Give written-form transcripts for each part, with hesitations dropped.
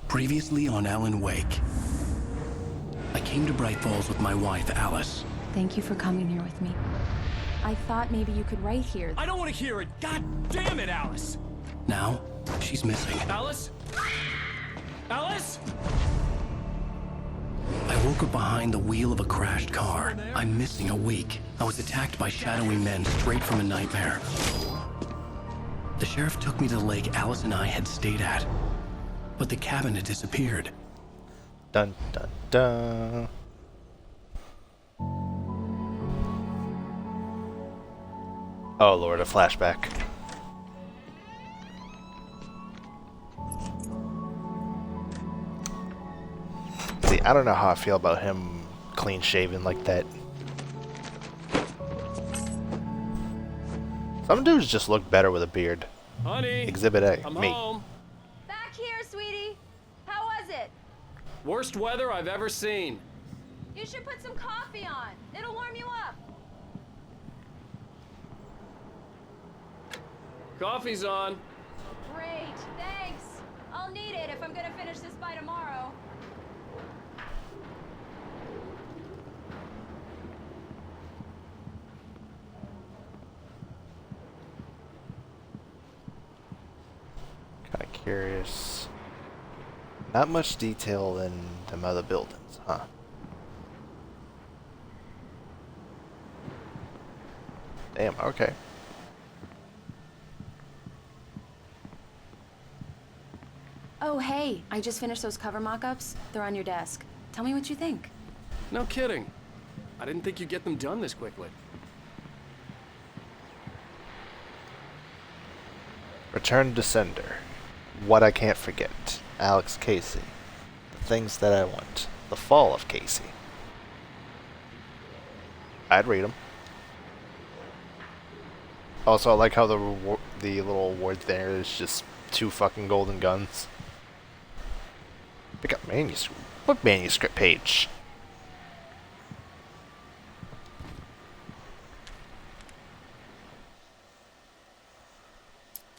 Previously on Alan Wake. I came to Bright Falls with my wife, Alice. Thank you for coming here with me. I thought maybe you could write here. I don't want to hear it! God damn it, Alice! Now, she's missing. Alice? Alice? I woke up behind the wheel of a crashed car. I'm missing a week. I was attacked by shadowy men straight from a nightmare. The sheriff took me to the lake Alice and I had stayed at. But the cabin had disappeared. Dun dun dun. Oh Lord, a flashback. See, I don't know how I feel about him clean shaven like that. Some dudes just look better with a beard. Honey! Exhibit A, I'm me. home. Back here, sweetie. How was it? Worst weather I've ever seen. You should put some coffee on. It'll warm you up. Coffee's on. Great, thanks. I'll need it if I'm gonna finish this by tomorrow. Kinda curious. Not much detail in them other buildings, huh? Damn, okay. Oh, hey, I just finished those cover mock-ups. They're on your desk. Tell me what you think. No kidding. I didn't think you'd get them done this quickly. Return to Sender. What I Can't Forget. Alex Casey. The Things That I Want. The Fall of Casey. I'd read them. Also, I like how the little award there is just 2 fucking golden guns. Pick up manuscript. What manuscript page?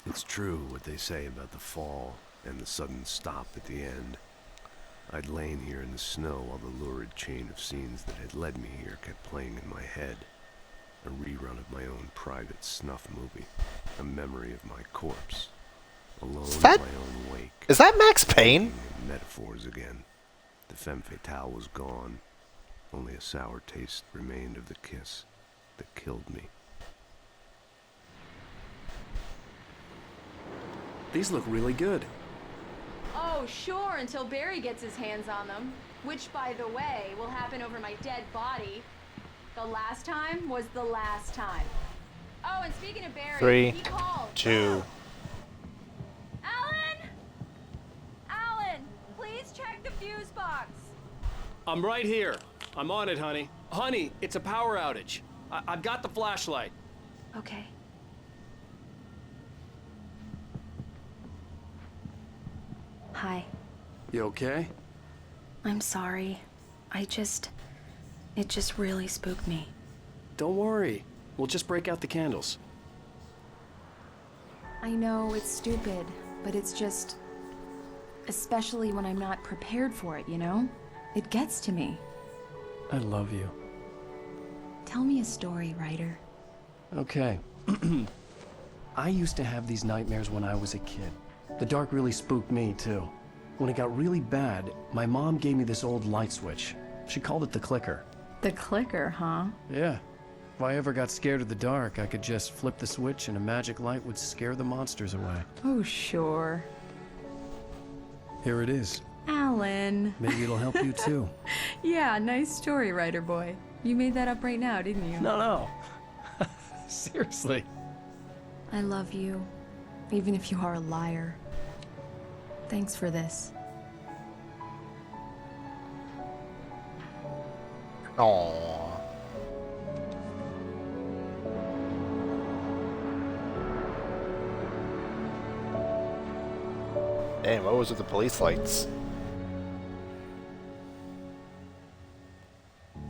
It's true what they say about the fall and the sudden stop at the end. I'd lain here in the snow while the lurid chain of scenes that had led me here kept playing in my head. A rerun of my own private snuff movie. A memory of my corpse. Alone in my own wake. Is that Max Payne? Metaphors again. The femme fatale was gone. Only a sour taste remained of the kiss that killed me. These look really good. Oh, sure, until Barry gets his hands on them. Which, by the way, will happen over my dead body. The last time was the last time. Oh, and speaking of Barry, 3, he called. 2. Alan! Alan, please check the fuse box. I'm right here. I'm on it, honey. Honey, it's a power outage. I've got the flashlight. Okay. Hi. You okay? I'm sorry. It just really spooked me. Don't worry. We'll just break out the candles. I know it's stupid, but it's just... Especially when I'm not prepared for it, you know? It gets to me. I love you. Tell me a story, writer. Okay. I used to have these nightmares when I was a kid. The dark really spooked me, too. When it got really bad, my mom gave me this old light switch. She called it the clicker. The clicker, huh? Yeah. If I ever got scared of the dark, I could just flip the switch and a magic light would scare the monsters away. Oh, sure. Here it is. Alan. Maybe it'll help you, too. Yeah, nice story, writer boy. You made that up right now, didn't you? No. Seriously. I love you, even if you are a liar. Thanks for this. Aww. Damn, what was with the police lights?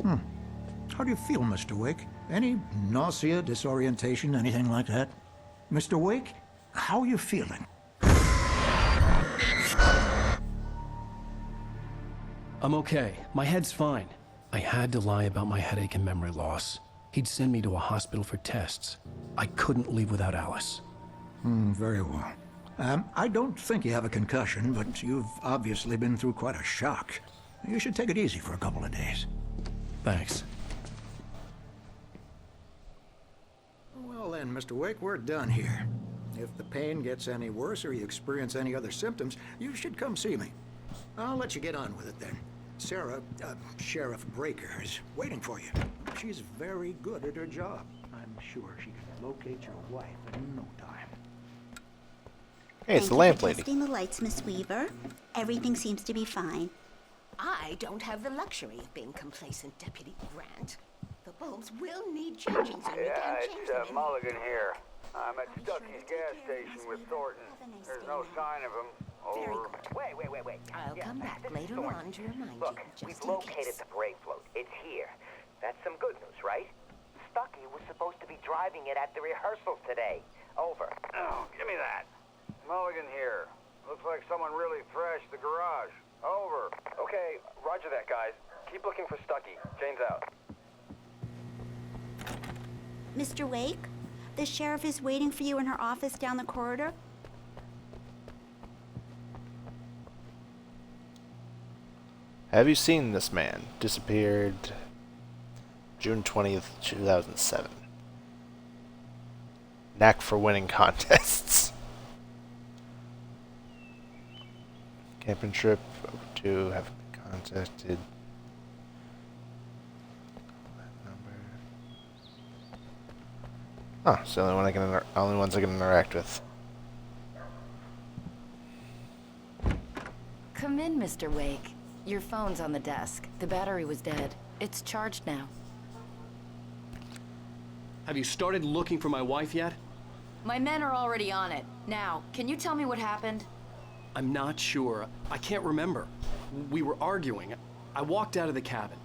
How do you feel, Mr. Wake? Any nausea, disorientation, anything like that? Mr. Wake, how are you feeling? I'm okay. My head's fine. I had to lie about my headache and memory loss. He'd send me to a hospital for tests. I couldn't leave without Alice. Very well. I don't think you have a concussion, but you've obviously been through quite a shock. You should take it easy for a couple of days. Thanks. Well then, Mr. Wake, we're done here. If the pain gets any worse or you experience any other symptoms, you should come see me. I'll let you get on with it then. Sarah, Sheriff Breaker, is waiting for you. She's very good at her job. I'm sure she can locate your wife in no time. Hey, it's the Thank you lamp for lady. testing the lights, Miss Weaver. Everything seems to be fine. I don't have the luxury of being complacent, Deputy Grant. The bulbs will need changing, so we can't change them. It's Mulligan here. I'm at Stucky's gas station with Thornton. There's no sign of him. Very Over. good. Wait. I'll come back this is later Thornton. on to remind Look, you, we've just in located case. the parade float. It's here. That's some good news, right? Stucky was supposed to be driving it at the rehearsals today. Over. Oh, give me that. Mulligan here. Looks like someone really thrashed the garage. Over. Okay, roger that, guys. Keep looking for Stucky. Jane's out. Mr. Wake, the sheriff is waiting for you in her office down the corridor. Have you seen this man? Disappeared June 20th, 2007. Knack for winning contests. Camping trip to have been contacted. Oh, it's the only ones I can interact with. Come in, Mr. Wake. Your phone's on the desk. The battery was dead. It's charged now. Have you started looking for my wife yet? My men are already on it. Now, can you tell me what happened? I'm not sure. I can't remember. We were arguing. I walked out of the cabin.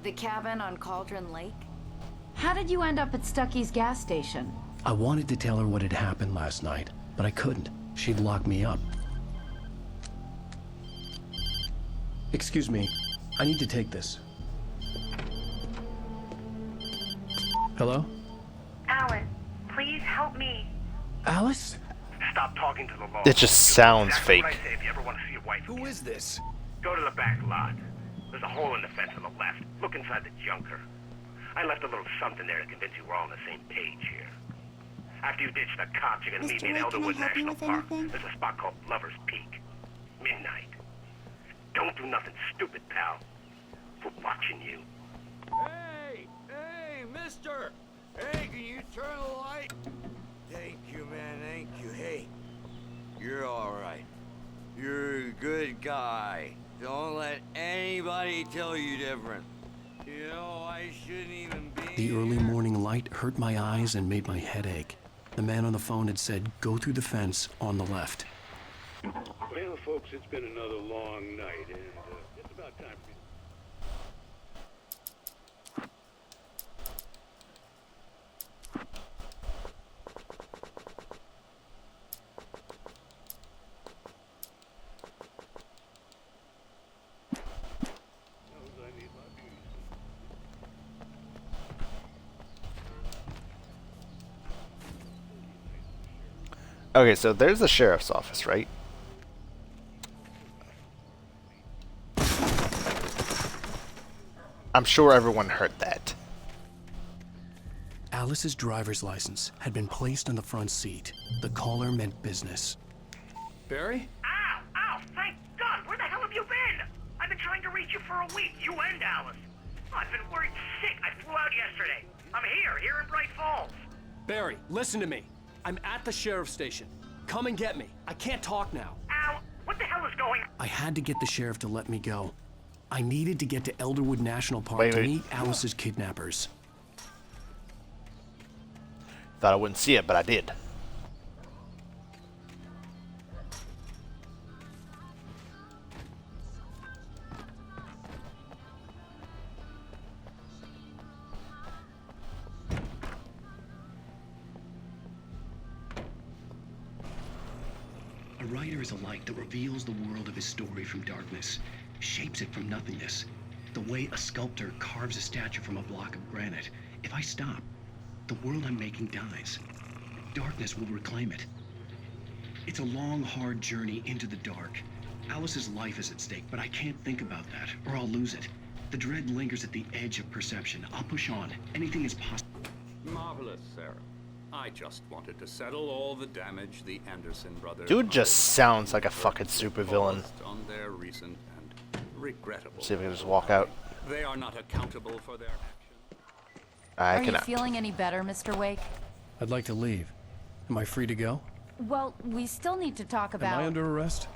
The cabin on Cauldron Lake? How did you end up at Stucky's gas station? I wanted to tell her what had happened last night, but I couldn't. She'd lock me up. Excuse me. I need to take this. Hello? Alan, please help me. Alice? Stop talking to the law. It just sounds Exactly fake. what I say if you ever want to see your wife Who again. is this? Go to the back lot. There's a hole in the fence on the left. Look inside the junker. I left a little something there to convince you we're all on the same page here. After you ditch the cops, you're gonna meet Mr. me in Wake, can I Elderwood help you National with Park. anything? There's a spot called Lover's Peak. Midnight. Don't do nothing stupid, pal. We're watching you. Hey, mister! Hey, can you turn the light? Thank you, man, thank you. Hey, you're alright. You're a good guy. Don't let anybody tell you different. You know, I shouldn't even be The early here. morning light hurt my eyes and made my head ache. The man on the phone had said, go through the fence on the left. Well, folks, it's been another long night, and it's about time for me. Okay, so there's the sheriff's office, right? I'm sure everyone heard that. Alice's driver's license had been placed on the front seat. The caller meant business. Barry? Ow! Thank God! Where the hell have you been? I've been trying to reach you for a week, you and Alice. I've been worried sick. I flew out yesterday. I'm here in Bright Falls. Barry, listen to me. I'm at the sheriff's station. Come and get me. I can't talk now. Ow! What the hell is going on? I had to get the sheriff to let me go. I needed to get to Elderwood National Park Wait. to meet Alice's kidnappers. Thought I wouldn't see it, but I did. A writer is a light that reveals the world of his story from darkness. shapes it from nothingness. The way a sculptor carves a statue from a block of granite. If I stop, the world I'm making dies. Darkness will reclaim it. It's a long, hard journey into the dark. Alice's life is at stake, but I can't think about that, or I'll lose it. The dread lingers at the edge of perception. I'll push on. Anything is possible. Marvelous, Sarah. I just wanted to settle all the damage the Anderson brothers... Dude just sounds like a fucking supervillain. ...on their recent and regrettable... See if I can just walk out. They are not accountable for their actions. Are you feeling any better, Mr. Wake? I'd like to leave. Am I free to go? Well, we still need to talk about... Am I under arrest?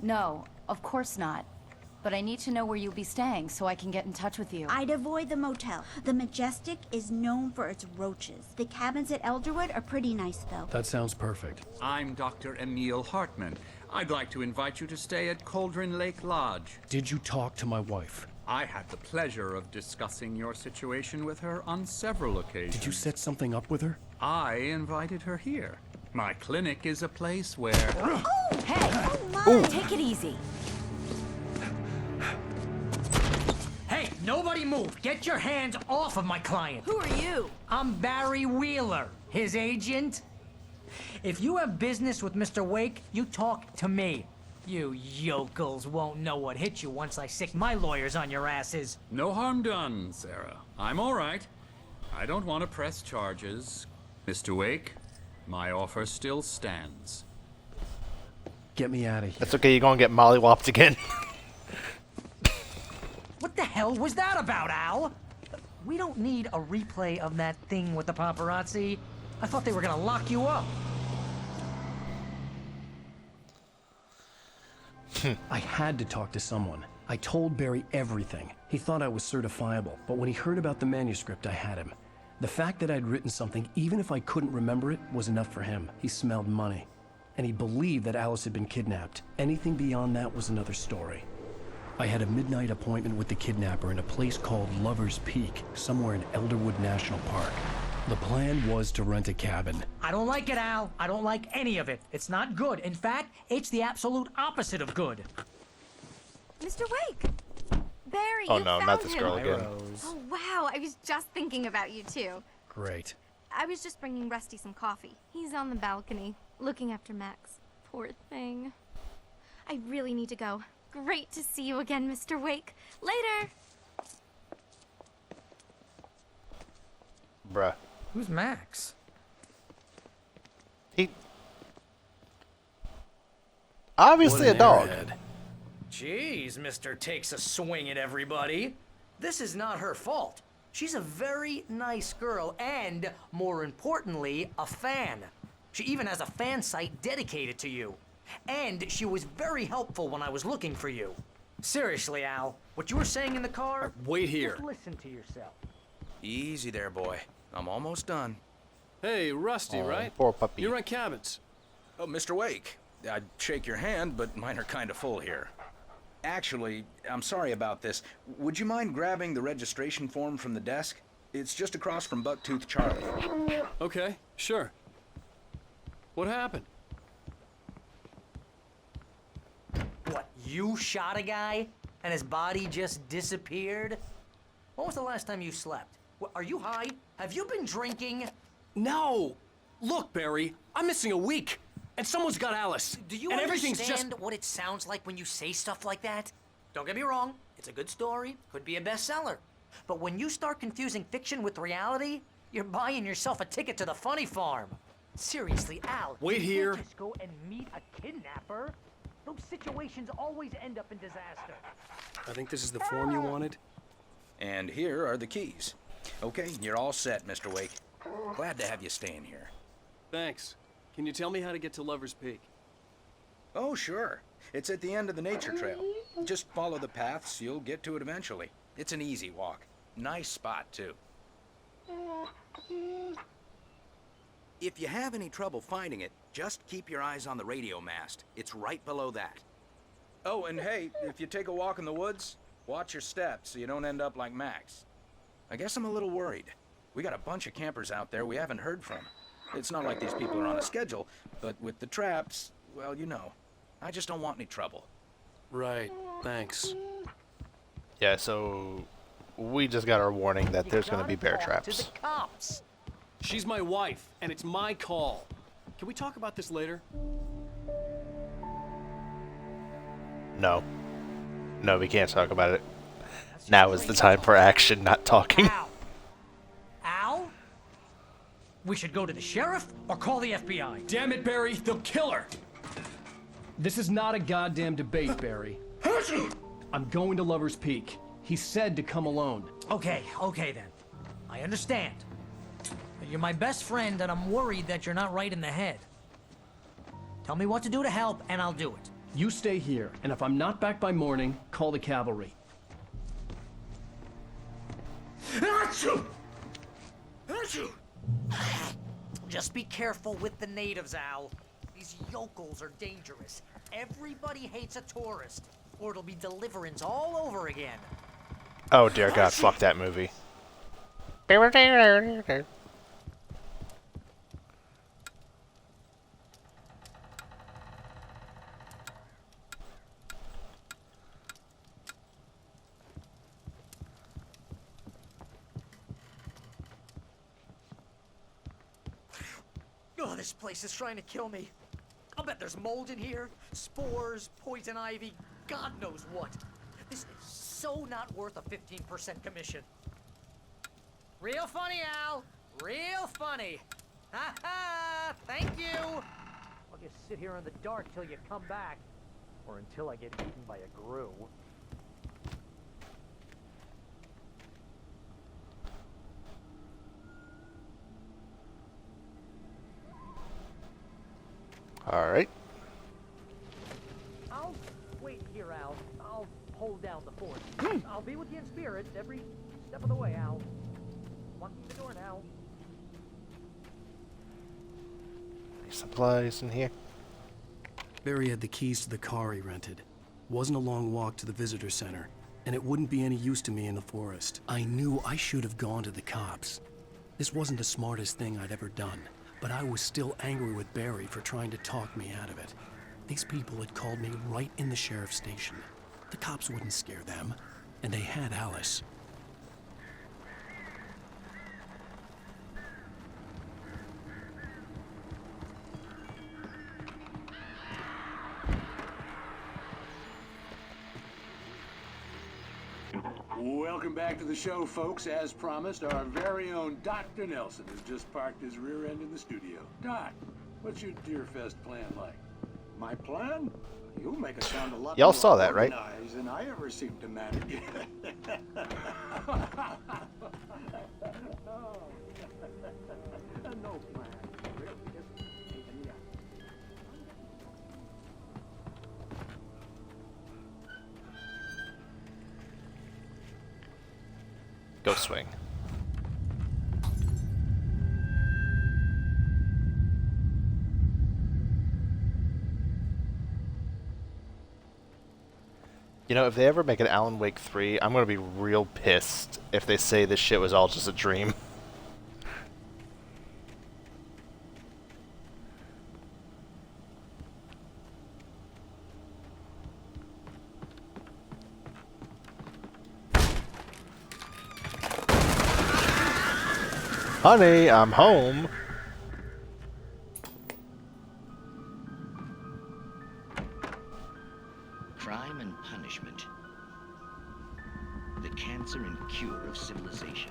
No, of course not. But I need to know where you'll be staying so I can get in touch with you. I'd avoid the motel. The Majestic is known for its roaches. The cabins at Elderwood are pretty nice, though. That sounds perfect. I'm Dr. Emil Hartman. I'd like to invite you to stay at Cauldron Lake Lodge. Did you talk to my wife? I had the pleasure of discussing your situation with her on several occasions. Did you set something up with her? I invited her here. My clinic is a place where... Oh, hey! Oh, my! Take it easy. Hey, nobody move! Get your hands off of my client! Who are you? I'm Barry Wheeler, his agent. If you have business with Mr. Wake, you talk to me. You yokels won't know what hit you once I sick my lawyers on your asses. No harm done, Sarah. I'm all right. I don't want to press charges. Mr. Wake, my offer still stands. Get me out of here. That's okay, you're gonna get mollywopped again. What the hell was that about, Al? We don't need a replay of that thing with the paparazzi. I thought they were gonna lock you up. I had to talk to someone. I told Barry everything. He thought I was certifiable, but when he heard about the manuscript, I had him. The fact that I'd written something, even if I couldn't remember it, was enough for him. He smelled money. And he believed that Alice had been kidnapped. Anything beyond that was another story. I had a midnight appointment with the kidnapper in a place called Lover's Peak, somewhere in Elderwood National Park. The plan was to rent a cabin. I don't like it, Al. I don't like any of it. It's not good. In fact, it's the absolute opposite of good. Mr. Wake! Barry, Oh you no, found not this him. girl again. Oh, wow. I was just thinking about you, too. Great. I was just bringing Rusty some coffee. He's on the balcony, looking after Max. Poor thing. I really need to go. Great to see you again, Mr. Wake. Later! Bruh. Who's Max? He... Obviously a dog. Jeez, Mr. Takes a swing at everybody. This is not her fault. She's a very nice girl and, more importantly, a fan. She even has a fan site dedicated to you. And she was very helpful when I was looking for you. Seriously, Al, what you were saying in the car... Wait here. Just listen to yourself. Easy there, boy. I'm almost done. Hey, Rusty, right? Poor puppy. You rent cabins. Oh, Mr. Wake. I'd shake your hand, but mine are kind of full here. Actually, I'm sorry about this. Would you mind grabbing the registration form from the desk? It's just across from Bucktooth Charlie. Okay, sure. What happened? What, you shot a guy and his body just disappeared? When was the last time you slept? Are you high? Have you been drinking? No! Look, Barry, I'm missing a week, and someone's got Alice. Do you and everything's understand just... what it sounds like when you say stuff like that? Don't get me wrong, it's a good story, could be a bestseller. But when you start confusing fiction with reality, you're buying yourself a ticket to the funny farm. Seriously, Al. Wait you here. Can't just go and meet a kidnapper. Those situations always end up in disaster. I think this is the form you wanted. And here are the keys. Okay, you're all set, Mr. Wake. Glad to have you staying here. Thanks. Can you tell me how to get to Lover's Peak? Oh, sure. It's at the end of the nature trail. Just follow the paths, you'll get to it eventually. It's an easy walk. Nice spot, too. If you have any trouble finding it, just keep your eyes on the radio mast. It's right below that. Oh, and hey, if you take a walk in the woods, watch your steps so you don't end up like Max. I guess I'm a little worried. We got a bunch of campers out there we haven't heard from. It's not like these people are on a schedule, but with the traps, well, you know. I just don't want any trouble. Right, thanks. Yeah, so we just got our warning that there's going to be bear To traps. the cops. She's my wife, and it's my call. Can we talk about this later? No. No, we can't talk about it. Now is the time for action, not talking. Al? We should go to the sheriff or call the FBI? Damn it, Barry, they'll kill her! This is not a goddamn debate, Barry. I'm going to Lover's Peak. He said to come alone. Okay then. I understand. You're my best friend, and I'm worried that you're not right in the head. Tell me what to do to help, and I'll do it. You stay here, and if I'm not back by morning, call the cavalry. Just be careful with the natives, Al. These yokels are dangerous. Everybody hates a tourist, or it'll be Deliverance all over again. Oh dear God, fuck that movie. Oh, this place is trying to kill me. I'll bet there's mold in here, spores, poison ivy, God knows what. This is so not worth a 15% commission. Real funny, Al. Real funny. Ha ha! Thank you. I'll just sit here in the dark till you come back, or until I get eaten by a grue. Alright. I'll wait here, Al. I'll hold down the fort. I'll be with you in spirit every step of the way, Al. Walk through the door now. Any supplies in here? Barry had the keys to the car he rented. Wasn't a long walk to the visitor center, and it wouldn't be any use to me in the forest. I knew I should have gone to the cops. This wasn't the smartest thing I'd ever done, but I was still angry with Barry for trying to talk me out of it. These people had called me right in the sheriff's station. The cops wouldn't scare them, and they had Alice. Welcome back to the show, folks. As promised, our very own Dr. Nelson has just parked his rear end in the studio. Doc, what's your Deerfest plan like? My plan? You make it sound a lot Y'all more saw that, right? organized than I ever seem to manage. No plan. Really, just taking me out. Go swing. You know, if they ever make an Alan Wake 3, I'm gonna be real pissed if they say this shit was all just a dream. Honey, I'm home. Crime and punishment. The cancer and cure of civilization.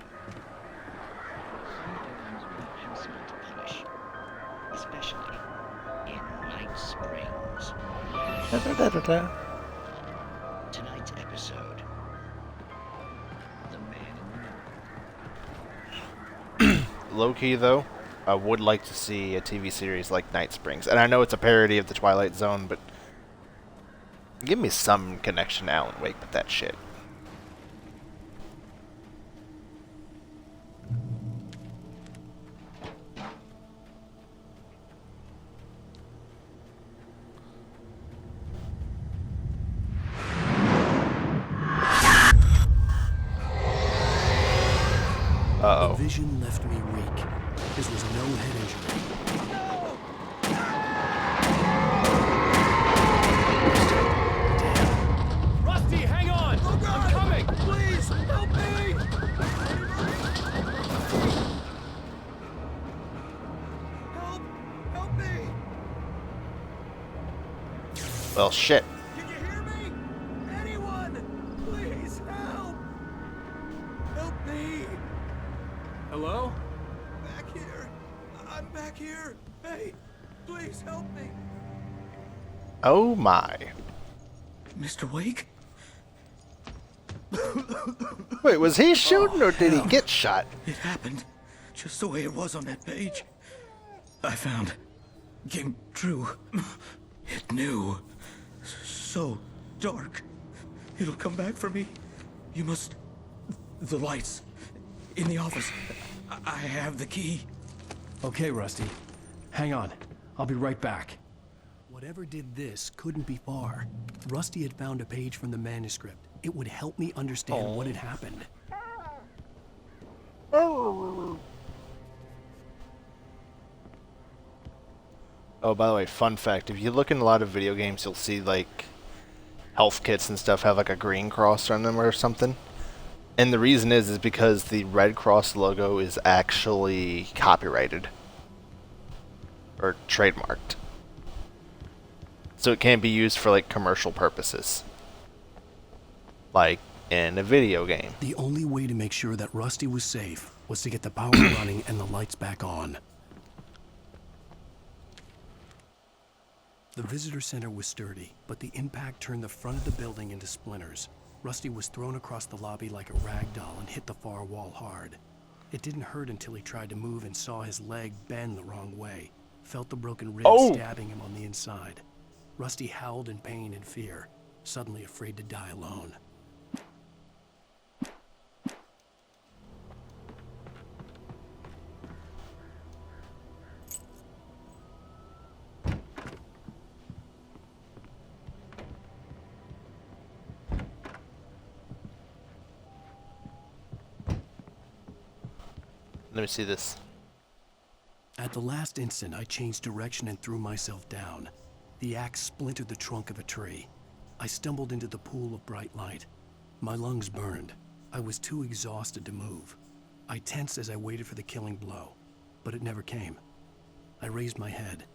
Sometimes are impossible to punish, especially in Night Springs. Tonight's episode, The Man in the Mirror. Low-key, though, I would like to see a TV series like Night Springs. And I know it's a parody of The Twilight Zone, but give me some connection to Alan Wake with that shit. Uh-oh. The vision left me weak. This was no head injury. Damn, Well, shit. Can you hear me? Anyone? Please help! Help me! Hello? Back here. I'm back here. Hey, please help me. Oh my. Mr. Wake? Wait, was he shooting or did he get shot? It happened just the way it was on that page. I found. Came true. It knew. So dark. It'll come back for me. You must. The lights. In the office. I have the key. Okay, Rusty. Hang on. I'll be right back. Whatever did this couldn't be far. Rusty had found a page from the manuscript. It would help me understand what had happened. Oh, by the way, fun fact, if you look in a lot of video games, you'll see, like, health kits and stuff have, like, a green cross on them or something. And the reason is because the Red Cross logo is actually copyrighted. Or trademarked. So it can't be used for, like, commercial purposes. Like, in a video game. The only way to make sure that Rusty was safe was to get the power running and the lights back on. The visitor center was sturdy, but the impact turned the front of the building into splinters. Rusty was thrown across the lobby like a rag doll and hit the far wall hard. It didn't hurt until he tried to move and saw his leg bend the wrong way. Felt the broken rib stabbing him on the inside. Rusty howled in pain and fear, suddenly afraid to die alone. Let me see this. At the last instant, I changed direction and threw myself down. The axe splintered the trunk of a tree. I stumbled into the pool of bright light. My lungs burned. I was too exhausted to move. I tensed as I waited for the killing blow, but it never came. I raised my head.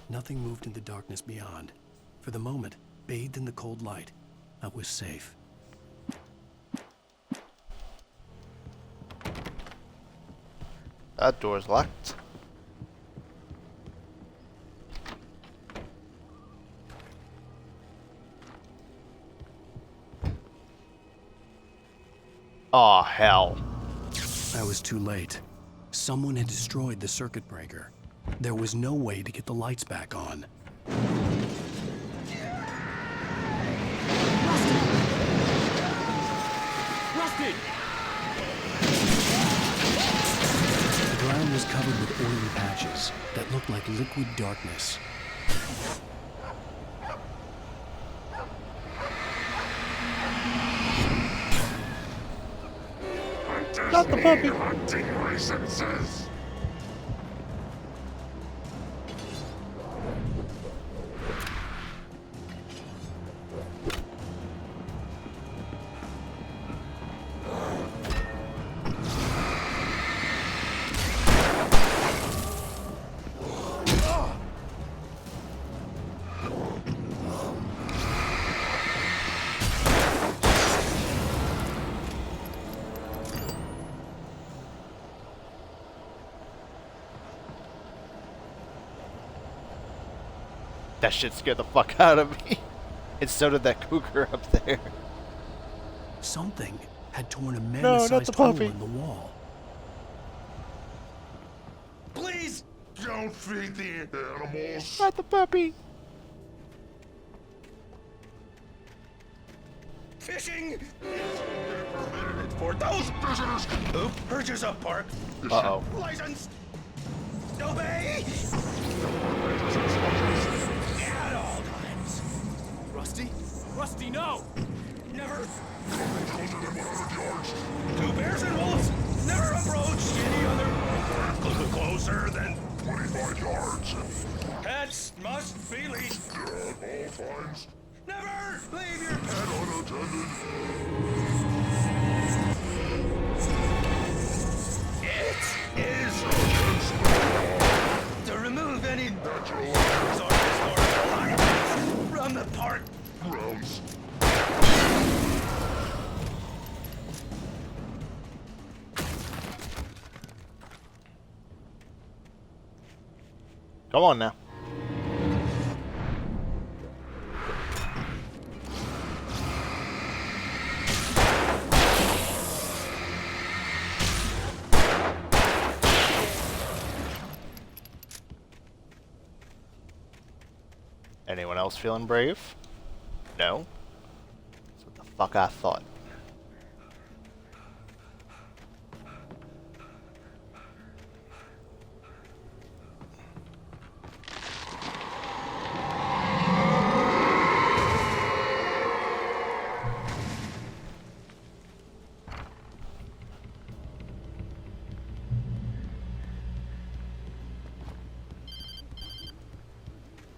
Nothing moved in the darkness beyond. For the moment, bathed in the cold light, I was safe. That door's locked. Aw, hell. I was too late. Someone had destroyed the circuit breaker. There was no way to get the lights back on. Rusty! The ground was covered with oily patches that looked like liquid darkness. Not the puppy. Hunting licenses. That shit scared the fuck out of me. And so did that cougar up there. Something had torn a man-sized hole in the wall. Please don't feed the animals. Not the puppy. Fishing! For those visitors! Oop, heard yours up, Park. Uh-oh. Licensed! Obey! At all times. Rusty? Rusty, no! Never. Two bears and wolves. Never approach any other. Closer than 25 yards. Pets must be leashed. At all times. Never leave your pet unattended. It is against the law to remove any natural resources or from the park. right. Gross. Come on now. Anyone else feeling brave? No? That's what the fuck I thought.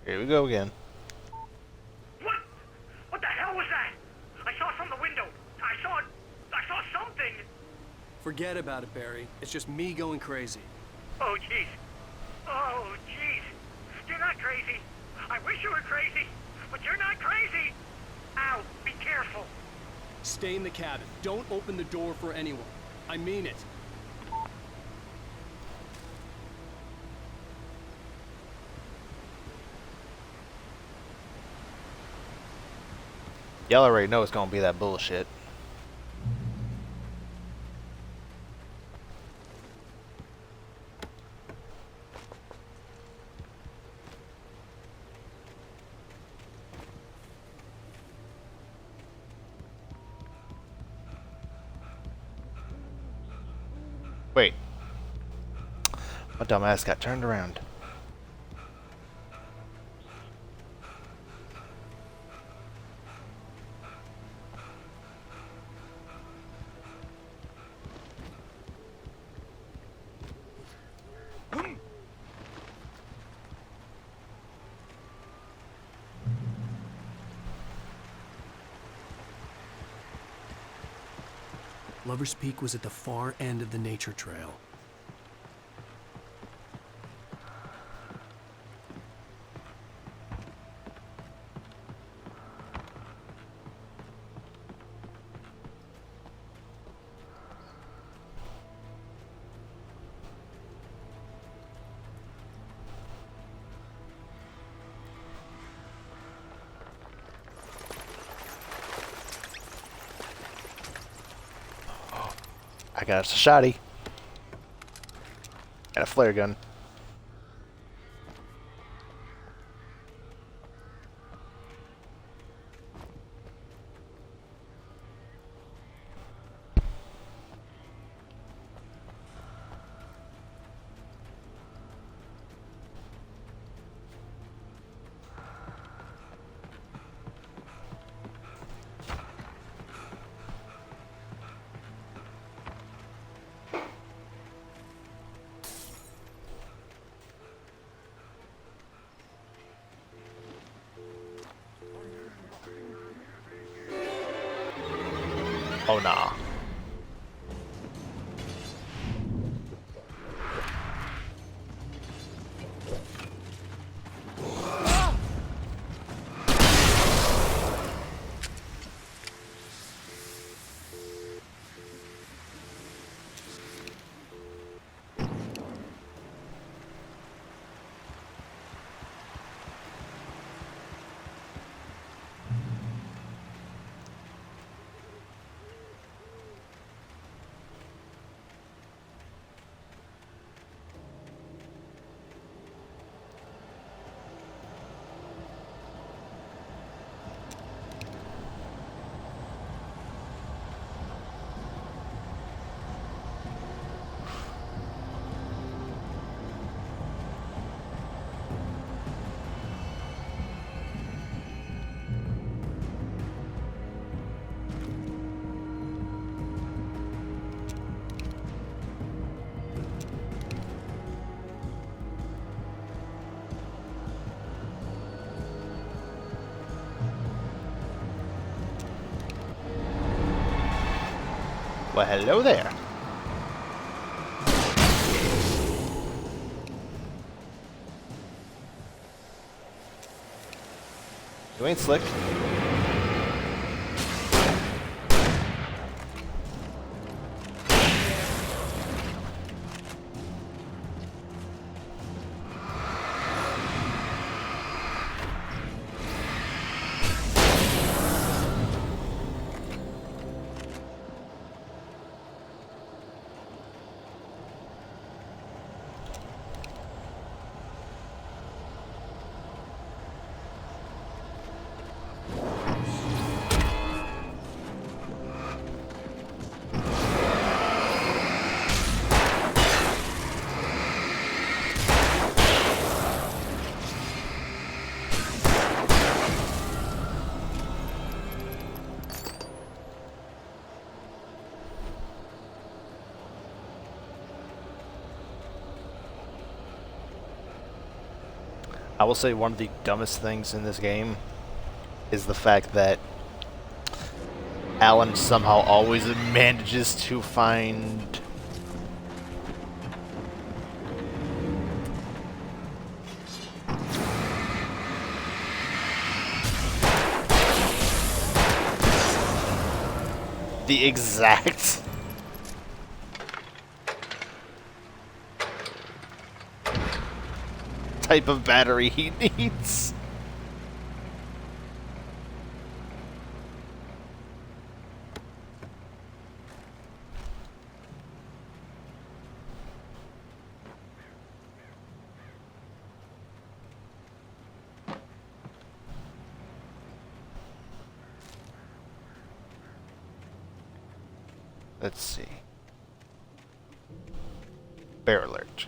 Here we go again. What? What the hell was that? I saw from the window. I saw something. Forget about it, Barry. It's just me going crazy. Oh, jeez. Oh, jeez. You're not crazy. I wish you were crazy, but you're not crazy. Ow, be careful. Stay in the cabin. Don't open the door for anyone. I mean it. Y'all already know it's gonna be that bullshit. Wait. My dumbass got turned around. Lover's Peak was at the far end of the nature trail. I got us a shotty. And a flare gun. Oh nah. Well, hello there. You ain't slick. I will say one of the dumbest things in this game is the fact that Alan somehow always manages to find the exact type of battery he needs. Let's see. Bear alert.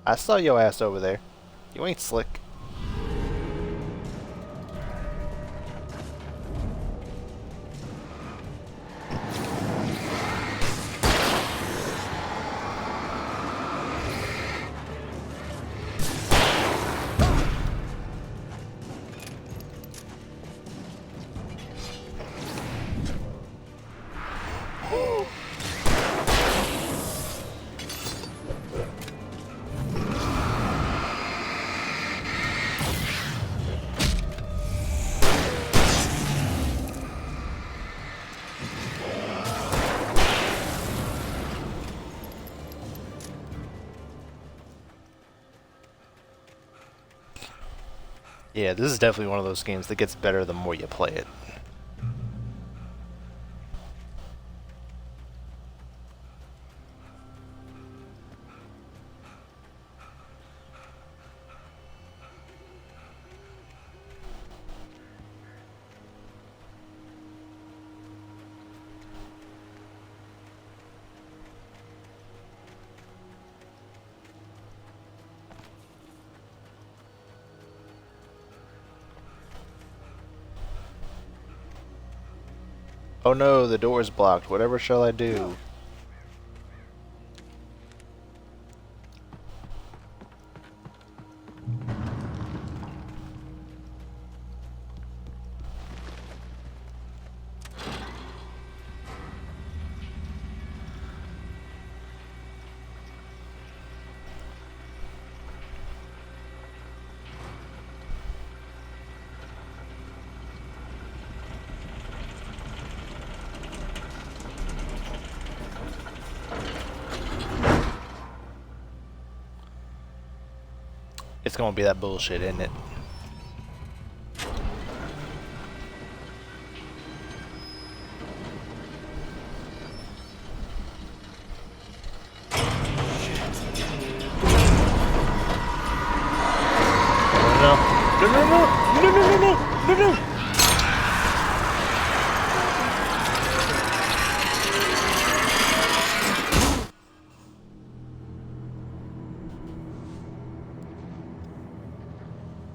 I saw your ass over there. You ain't slick. Yeah, this is definitely one of those games that gets better the more you play it. Oh no, the door is blocked. Whatever shall I do? It's gonna be that bullshit, isn't it? No, no, no, no, no, no, no, no, no, no, no.